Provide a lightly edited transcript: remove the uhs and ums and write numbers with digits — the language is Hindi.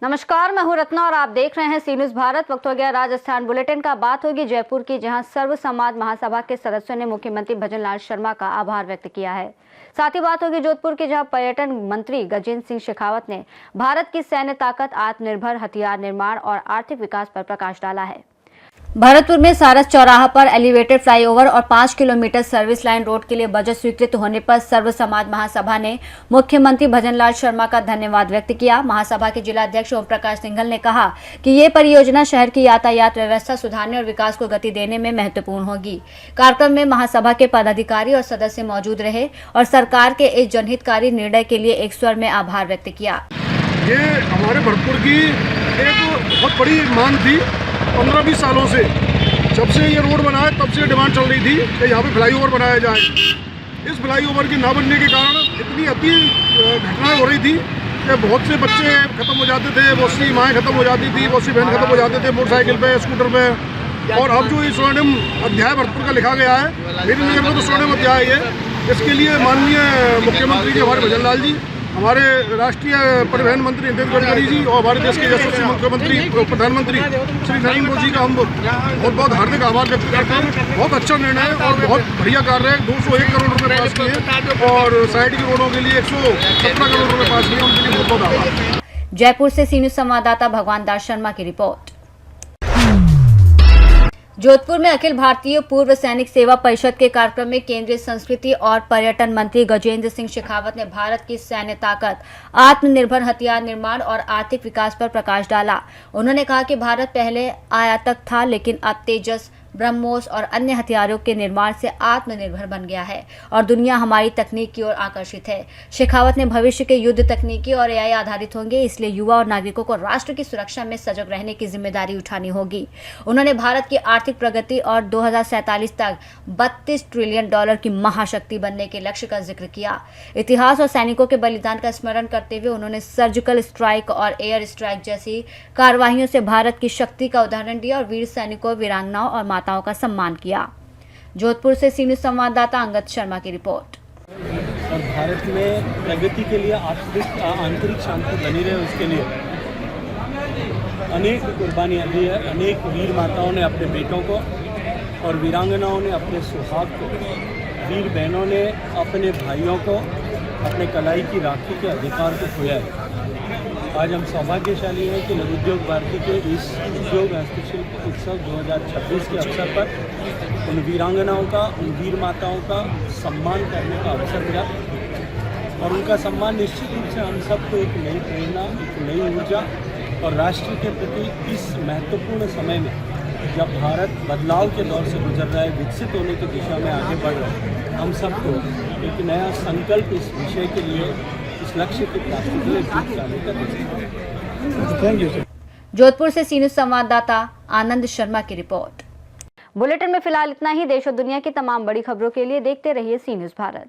नमस्कार, मैं हूं रत्ना और आप देख रहे हैं सी न्यूज भारत। वक्त हो गया राजस्थान बुलेटिन का। बात होगी जयपुर की, जहां सर्व समाज महासभा के सदस्यों ने मुख्यमंत्री भजनलाल शर्मा का आभार व्यक्त किया है। साथ ही बात होगी जोधपुर की, जहां पर्यटन मंत्री गजेंद्र सिंह शेखावत ने भारत की सैन्य ताकत, आत्मनिर्भर हथियार निर्माण और आर्थिक विकास पर प्रकाश डाला है। भरतपुर में सारस चौराहा पर एलिवेटेड फ्लाईओवर और 5 किलोमीटर सर्विस लाइन रोड के लिए बजट स्वीकृत होने पर सर्व समाज महासभा ने मुख्यमंत्री भजनलाल शर्मा का धन्यवाद व्यक्त किया। महासभा के जिलाध्यक्ष ओम प्रकाश सिंघल ने कहा कि ये परियोजना शहर की यातायात व्यवस्था सुधारने और विकास को गति देने में महत्वपूर्ण होगी। कार्यक्रम में महासभा के पदाधिकारी और सदस्य मौजूद रहे और सरकार के इस जनहितकारी निर्णय के लिए एक स्वर में आभार व्यक्त किया। ये हमारे भरतपुर की एक बहुत बड़ी मांग थी। 15-20 सालों से, जब से ये रोड बना है तब से डिमांड चल रही थी कि यहाँ पे फ्लाईओवर बनाया जाए। इस फ्लाईओवर के ना बनने के कारण इतनी अति घटनाएं हो रही थी कि बहुत से बच्चे खत्म हो जाते थे, बहुत सी माएँ खत्म हो जाती थी, बहुत सी बहन खत्म हो जाते थे मोटरसाइकिल पे, स्कूटर पे। और अब जो ये स्वर्णिम अध्याय भरतपुर का लिखा गया है, मेरी नज़र में तो स्वर्णिम अध्याय है। इसके लिए माननीय मुख्यमंत्री जी, हमारे भजनलाल जी, हमारे राष्ट्रीय परिवहन मंत्री नितिन गडकरी जी और हमारे देश के यशस्वी मुख्यमंत्री प्रधानमंत्री श्री नरेंद्र मोदी जी का हम बहुत बहुत हार्दिक आभार व्यक्त करते हैं। बहुत अच्छा निर्णय है और बहुत बढ़िया कार्य है। 201 करोड़ रुपए पास किए और साइड की रोडों के लिए 117 करोड़ रुपए पास किए, उनके लिए बहुत बहुत आभार। जयपुर से सी न्यूज संवाददाता भगवान दास शर्मा की रिपोर्ट। जोधपुर में अखिल भारतीय पूर्व सैनिक सेवा परिषद के कार्यक्रम में केंद्रीय संस्कृति और पर्यटन मंत्री गजेंद्र सिंह शेखावत ने भारत की सैन्य ताकत, आत्मनिर्भर हथियार निर्माण और आर्थिक विकास पर प्रकाश डाला। उन्होंने कहा कि भारत पहले आयातक था, लेकिन अब तेजस, ब्रह्मोस और अन्य हथियारों के निर्माण से आत्मनिर्भर बन गया है और दुनिया हमारी तकनीक की ओर आकर्षित है। शेखावत ने भविष्य के युद्ध तकनीकी और एआई आधारित होंगे, इसलिए युवा और नागरिकों को राष्ट्र की सुरक्षा में सजग रहने की जिम्मेदारी उठानी होगी। उन्होंने भारत की आर्थिक प्रगति और 2047 तक $32 ट्रिलियन की महाशक्ति बनने के लक्ष्य का जिक्र किया। इतिहास और सैनिकों के बलिदान का स्मरण करते हुए उन्होंने सर्जिकल स्ट्राइक और एयर स्ट्राइक जैसी कार्रवाइयों से भारत की शक्ति का उदाहरण दिया और वीर सैनिकों, वीरांगनाओं और माताओं का सम्मान किया। जोधपुर से सी न्यूज संवाददाता अंगद शर्मा की रिपोर्ट। और भारत में प्रगति के लिए आंतरिक शांति बनी रहे, उसके लिए अनेक कुर्बानियाँ दी है। अनेक वीर माताओं ने अपने बेटों को और वीरांगनाओं ने अपने सुहाग को, वीर बहनों ने अपने भाइयों को, अपने कलाई की राखी के अधिकार को खोया है। आज हम सौभाग्यशाली हैं कि लघुद्योग भारती के इस उद्योग हस्तशिल्प उत्सव 2026 के अवसर पर उन वीरांगनाओं का, उन वीर माताओं का सम्मान करने का अवसर मिला और उनका सम्मान निश्चित रूप से हम सबको एक नई प्रेरणा, एक नई ऊर्जा और राष्ट्र के प्रति इस महत्वपूर्ण समय में, जब भारत बदलाव के दौर से गुजर रहा है, विकसित होने की दिशा में आगे बढ़ रहा है, हम सबको एक नया संकल्प इस विषय के लिए, इस लक्ष्य की प्राप्ति के लिए गीत गाने का दृष्टिकोण। जोधपुर से सी न्यूज संवाददाता आनंद शर्मा की रिपोर्ट। बुलेटिन में फिलहाल इतना ही। देश और दुनिया की तमाम बड़ी खबरों के लिए देखते रहिए सी न्यूज भारत।